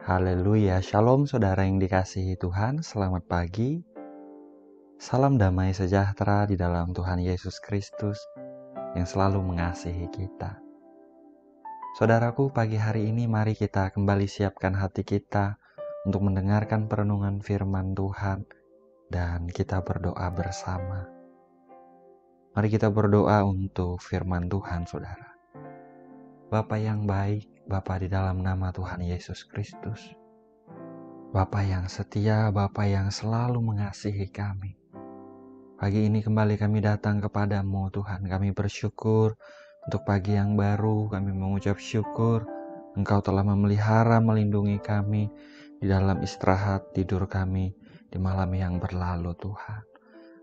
Haleluya, shalom saudara yang dikasihi Tuhan, selamat pagi. Salam damai sejahtera di dalam Tuhan Yesus Kristus yang selalu mengasihi kita. Saudaraku, pagi hari ini mari kita kembali siapkan hati kita untuk mendengarkan perenungan firman Tuhan dan kita berdoa bersama. Mari kita berdoa untuk firman Tuhan, saudara. Bapa yang baik, Bapa di dalam nama Tuhan Yesus Kristus, Bapa yang setia, Bapa yang selalu mengasihi kami. Pagi ini kembali kami datang kepadamu Tuhan. Kami bersyukur untuk pagi yang baru. Kami mengucap syukur Engkau telah memelihara, melindungi kami di dalam istirahat tidur kami di malam yang berlalu Tuhan.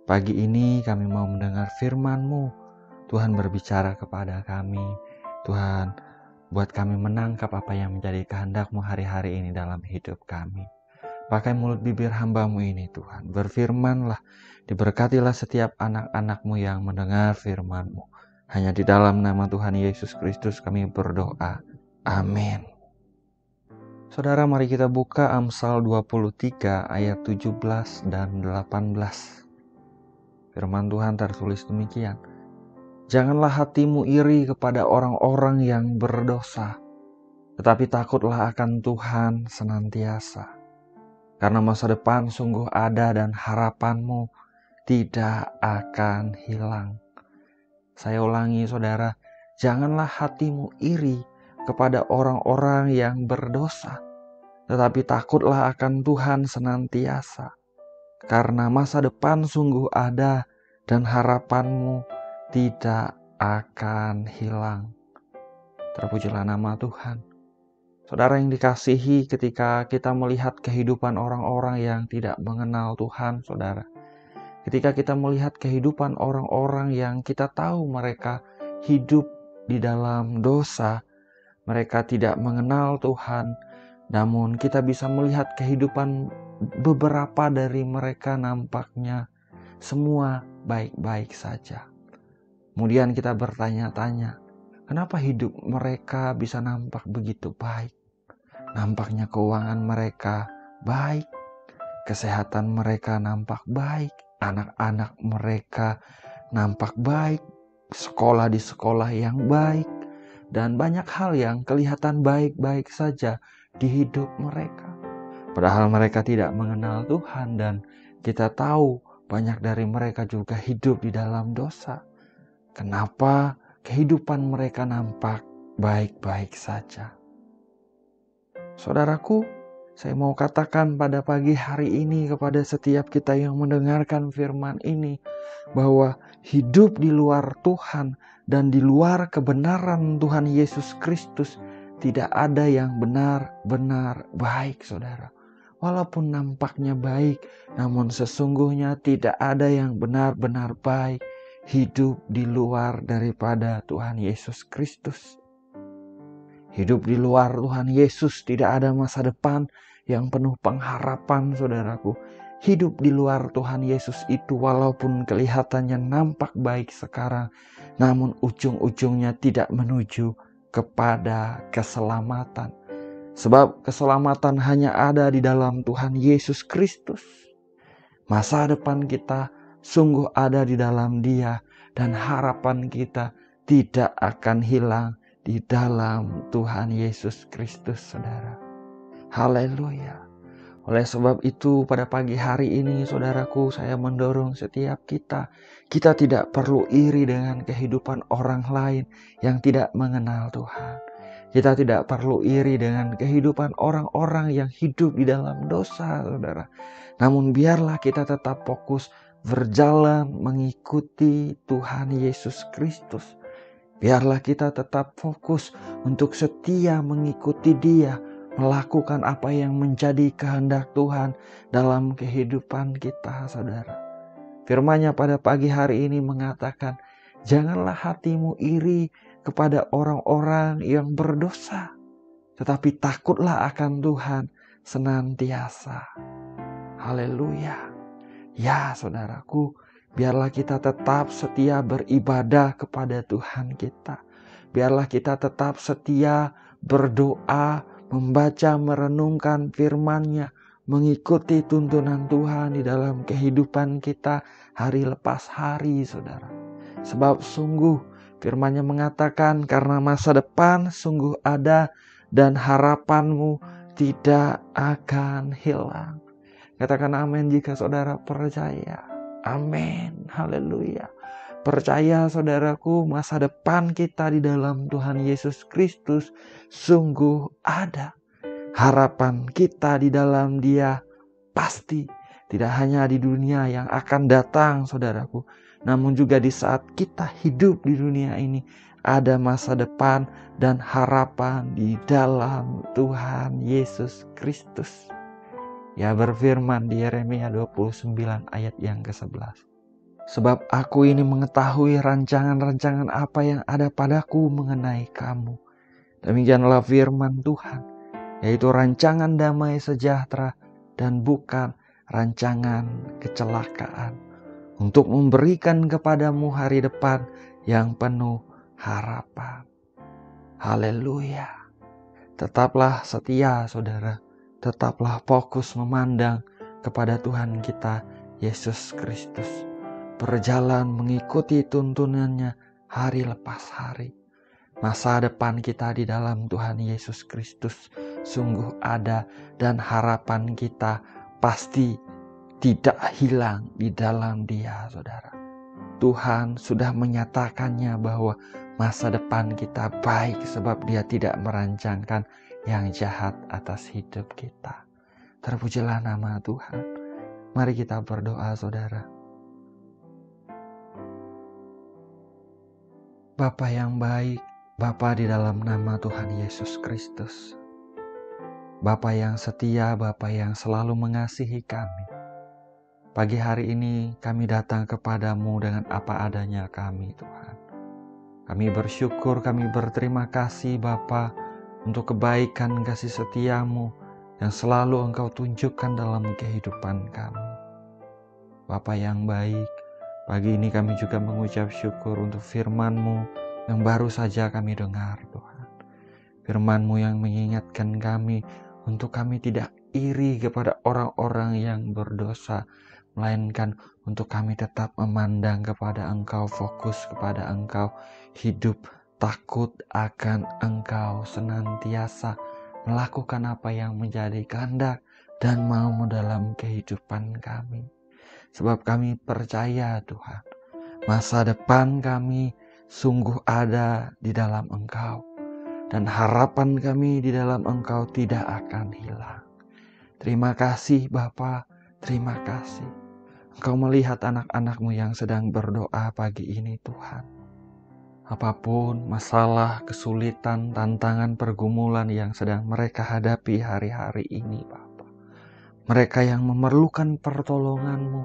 Pagi ini kami mau mendengar firman-Mu. Tuhan berbicara kepada kami. Tuhan, buat kami menangkap apa yang menjadi kehendak-Mu hari-hari ini dalam hidup kami. Pakai mulut bibir hamba-Mu ini Tuhan. Berfirmanlah, diberkatilah setiap anak-anak-Mu yang mendengar firman-Mu. Hanya di dalam nama Tuhan Yesus Kristus kami berdoa. Amin. Saudara, mari kita buka Amsal 23 ayat 17 dan 18. Firman Tuhan tertulis demikian. Janganlah hatimu iri kepada orang-orang yang berdosa, tetapi takutlah akan Tuhan senantiasa. Karena masa depan sungguh ada dan harapanmu tidak akan hilang. Saya ulangi saudara, janganlah hatimu iri kepada orang-orang yang berdosa, tetapi takutlah akan Tuhan senantiasa. Karena masa depan sungguh ada dan harapanmu tidak akan hilang. Terpujilah nama Tuhan. Saudara yang dikasihi, ketika kita melihat kehidupan orang-orang yang tidak mengenal Tuhan, saudara. Ketika kita melihat kehidupan orang-orang yang kita tahu mereka hidup di dalam dosa, mereka tidak mengenal Tuhan, namun kita bisa melihat kehidupan beberapa dari mereka nampaknya semua baik-baik saja. Kemudian kita bertanya-tanya, kenapa hidup mereka bisa nampak begitu baik? Nampaknya keuangan mereka baik, kesehatan mereka nampak baik, anak-anak mereka nampak baik, sekolah di sekolah yang baik, dan banyak hal yang kelihatan baik-baik saja di hidup mereka. Padahal mereka tidak mengenal Tuhan dan kita tahu banyak dari mereka juga hidup di dalam dosa. Kenapa kehidupan mereka nampak baik-baik saja? Saudaraku, saya mau katakan pada pagi hari ini kepada setiap kita yang mendengarkan firman ini, bahwa hidup di luar Tuhan dan di luar kebenaran Tuhan Yesus Kristus tidak ada yang benar-benar baik, saudara. Walaupun nampaknya baik, namun sesungguhnya tidak ada yang benar-benar baik hidup di luar daripada Tuhan Yesus Kristus. Hidup di luar Tuhan Yesus tidak ada masa depan yang penuh pengharapan, saudaraku. Hidup di luar Tuhan Yesus itu walaupun kelihatannya nampak baik sekarang, namun ujung-ujungnya tidak menuju kepada keselamatan. Sebab keselamatan hanya ada di dalam Tuhan Yesus Kristus. Masa depan kita sungguh ada di dalam Dia dan harapan kita tidak akan hilang di dalam Tuhan Yesus Kristus, saudara. Haleluya. Oleh sebab itu pada pagi hari ini saudaraku, saya mendorong setiap kita tidak perlu iri dengan kehidupan orang lain yang tidak mengenal Tuhan. Kita tidak perlu iri dengan kehidupan orang-orang yang hidup di dalam dosa, saudara. Namun biarlah kita tetap fokus berjalan mengikuti Tuhan Yesus Kristus. Biarlah kita tetap fokus untuk setia mengikuti Dia, melakukan apa yang menjadi kehendak Tuhan dalam kehidupan kita, saudara. Firman-Nya pada pagi hari ini mengatakan, janganlah hatimu iri kepada orang-orang yang berdosa, tetapi takutlah akan Tuhan senantiasa. Haleluya. Ya, saudaraku, biarlah kita tetap setia beribadah kepada Tuhan kita. Biarlah kita tetap setia berdoa membaca, merenungkan firman-Nya, mengikuti tuntunan Tuhan di dalam kehidupan kita hari lepas hari, saudara. Sebab sungguh firman-Nya mengatakan karena masa depan sungguh ada dan harapanmu tidak akan hilang. Katakan amin jika saudara percaya. Amin. Haleluya. Percaya saudaraku, masa depan kita di dalam Tuhan Yesus Kristus sungguh ada. Harapan kita di dalam Dia pasti. Tidak hanya di dunia yang akan datang saudaraku, namun juga di saat kita hidup di dunia ini ada masa depan dan harapan di dalam Tuhan Yesus Kristus. Ya berfirman di Yeremia 29 ayat yang ke-11. Sebab aku ini mengetahui rancangan-rancangan apa yang ada padaku mengenai kamu. Demikianlah firman Tuhan, yaitu rancangan damai sejahtera dan bukan rancangan kecelakaan, untuk memberikan kepadamu hari depan yang penuh harapan. Haleluya. Tetaplah setia saudara, tetaplah fokus memandang kepada Tuhan kita Yesus Kristus. Berjalan mengikuti tuntunannya hari lepas hari. Masa depan kita di dalam Tuhan Yesus Kristus sungguh ada dan harapan kita pasti tidak hilang di dalam Dia, saudara. Tuhan sudah menyatakannya bahwa masa depan kita baik sebab Dia tidak merancangkan yang jahat atas hidup kita. Terpujilah nama Tuhan. Mari kita berdoa, saudara. Bapa yang baik, Bapa di dalam nama Tuhan Yesus Kristus. Bapa yang setia, Bapa yang selalu mengasihi kami. Pagi hari ini kami datang kepadamu dengan apa adanya kami, Tuhan. Kami bersyukur, kami berterima kasih Bapa untuk kebaikan kasih setiamu yang selalu Engkau tunjukkan dalam kehidupan kami. Bapa yang baik, pagi ini kami juga mengucap syukur untuk firman-Mu yang baru saja kami dengar, Tuhan. Firman-Mu yang mengingatkan kami untuk kami tidak iri kepada orang-orang yang berdosa, melainkan untuk kami tetap memandang kepada Engkau, fokus kepada Engkau, hidup takut akan Engkau, senantiasa melakukan apa yang menjadi kehendak dan mau dalam kehidupan kami. Sebab kami percaya Tuhan, masa depan kami sungguh ada di dalam Engkau. Dan harapan kami di dalam Engkau tidak akan hilang. Terima kasih Bapa, terima kasih. Engkau melihat anak-anak-Mu yang sedang berdoa pagi ini Tuhan. Apapun masalah, kesulitan, tantangan, pergumulan yang sedang mereka hadapi hari-hari ini Bapa. Mereka yang memerlukan pertolongan-Mu,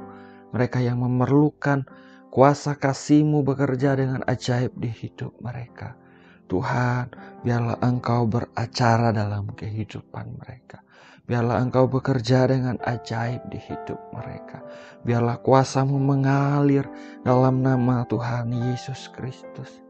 mereka yang memerlukan kuasa kasih-Mu bekerja dengan ajaib di hidup mereka. Tuhan, biarlah Engkau beracara dalam kehidupan mereka. Biarlah Engkau bekerja dengan ajaib di hidup mereka. Biarlah kuasa-Mu mengalir dalam nama Tuhan Yesus Kristus.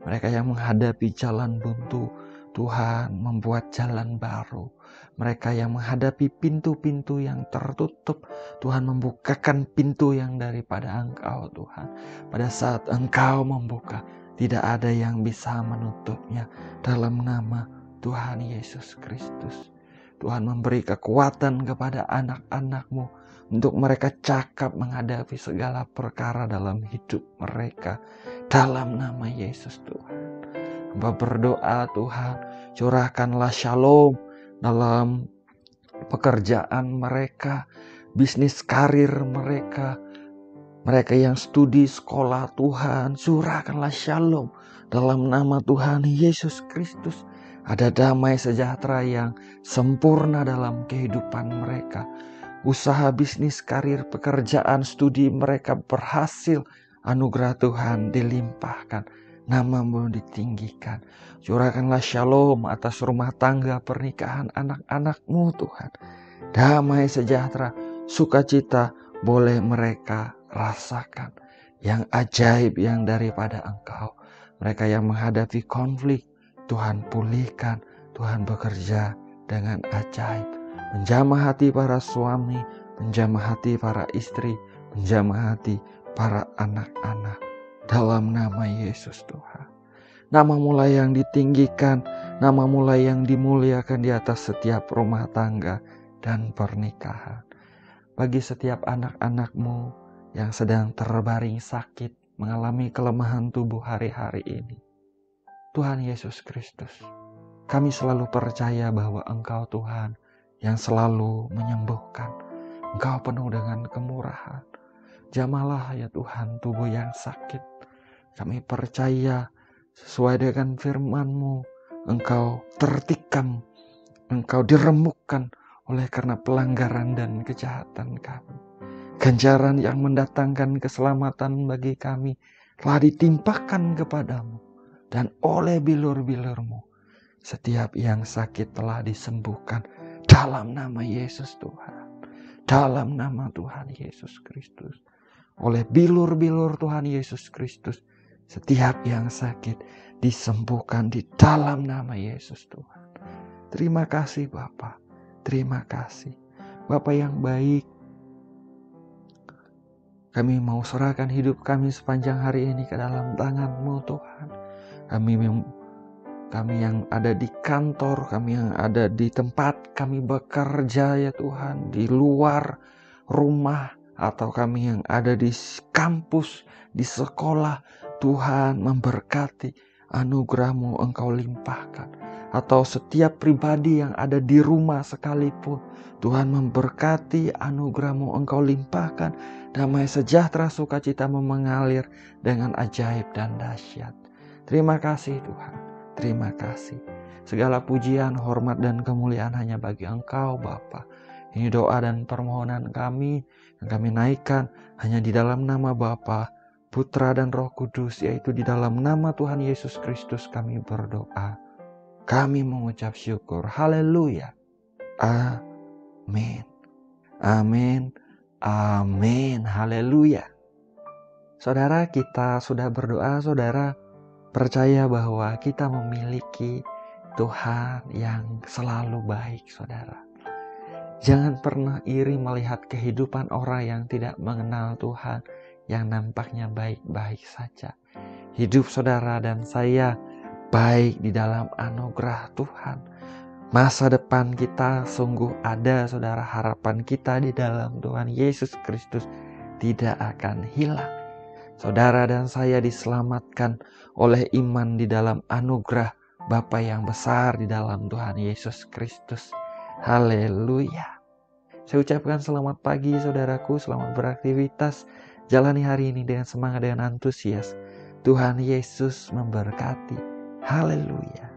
Mereka yang menghadapi jalan buntu, Tuhan membuat jalan baru. Mereka yang menghadapi pintu-pintu yang tertutup, Tuhan membukakan pintu yang daripada Engkau, Tuhan. Pada saat Engkau membuka, tidak ada yang bisa menutupnya dalam nama Tuhan Yesus Kristus. Tuhan memberi kekuatan kepada anak-anak-Mu untuk mereka cakap menghadapi segala perkara dalam hidup mereka. Dalam nama Yesus Tuhan. Hamba berdoa Tuhan, curahkanlah shalom dalam pekerjaan mereka, bisnis karir mereka. Mereka yang studi sekolah Tuhan, curahkanlah shalom dalam nama Tuhan Yesus Kristus. Ada damai sejahtera yang sempurna dalam kehidupan mereka. Usaha, bisnis, karir, pekerjaan, studi mereka berhasil. Anugerah Tuhan dilimpahkan, nama-Mu ditinggikan. Curahkanlah shalom atas rumah tangga, pernikahan anak-anak-Mu Tuhan. Damai sejahtera, sukacita boleh mereka rasakan. Yang ajaib yang daripada Engkau. Mereka yang menghadapi konflik, Tuhan pulihkan, Tuhan bekerja dengan ajaib. Menjamah hati para suami, menjamah hati para istri, menjamah hati para anak-anak. Dalam nama Yesus Tuhan. Nama-Mu lah yang ditinggikan, Nama-Mu lah yang dimuliakan di atas setiap rumah tangga dan pernikahan. Bagi setiap anak-anak-Mu yang sedang terbaring sakit, mengalami kelemahan tubuh hari-hari ini. Tuhan Yesus Kristus, kami selalu percaya bahwa Engkau Tuhan yang selalu menyembuhkan. Engkau penuh dengan kemurahan. Jamahlah ya Tuhan tubuh yang sakit. Kami percaya sesuai dengan firman-Mu, Engkau tertikam, Engkau diremukkan oleh karena pelanggaran dan kejahatan kami. Ganjaran yang mendatangkan keselamatan bagi kami telah ditimpakan kepadamu. Dan oleh bilur-bilur-Mu, setiap yang sakit telah disembuhkan dalam nama Yesus Tuhan. Dalam nama Tuhan Yesus Kristus. Oleh bilur-bilur Tuhan Yesus Kristus, setiap yang sakit disembuhkan di dalam nama Yesus Tuhan. Terima kasih Bapa. Terima kasih. Bapa yang baik, kami mau serahkan hidup kami sepanjang hari ini ke dalam tangan-Mu Tuhan. Kami yang ada di kantor, kami yang ada di tempat kami bekerja ya Tuhan, di luar rumah, atau kami yang ada di kampus, di sekolah, Tuhan memberkati, anugerah-Mu Engkau limpahkan. Atau setiap pribadi yang ada di rumah sekalipun, Tuhan memberkati, anugerah-Mu Engkau limpahkan, damai sejahtera sukacita-Mu mengalir dengan ajaib dan dahsyat. Terima kasih Tuhan. Terima kasih. Segala pujian, hormat, dan kemuliaan hanya bagi Engkau Bapa. Ini doa dan permohonan kami yang kami naikkan hanya di dalam nama Bapa, Putra, dan Roh Kudus, yaitu di dalam nama Tuhan Yesus Kristus kami berdoa. Kami mengucap syukur. Haleluya. Amin. Amin. Amin. Haleluya. Saudara, kita sudah berdoa, saudara percaya bahwa kita memiliki Tuhan yang selalu baik, saudara. Jangan pernah iri melihat kehidupan orang yang tidak mengenal Tuhan, yang nampaknya baik-baik saja. Hidup saudara dan saya baik di dalam anugerah Tuhan. Masa depan kita sungguh ada, saudara. Harapan kita di dalam Tuhan Yesus Kristus tidak akan hilang. Saudara dan saya diselamatkan oleh iman di dalam anugerah Bapa yang besar di dalam Tuhan Yesus Kristus. Haleluya. Saya ucapkan selamat pagi saudaraku, selamat beraktivitas. Jalani hari ini dengan semangat dan antusias. Tuhan Yesus memberkati. Haleluya.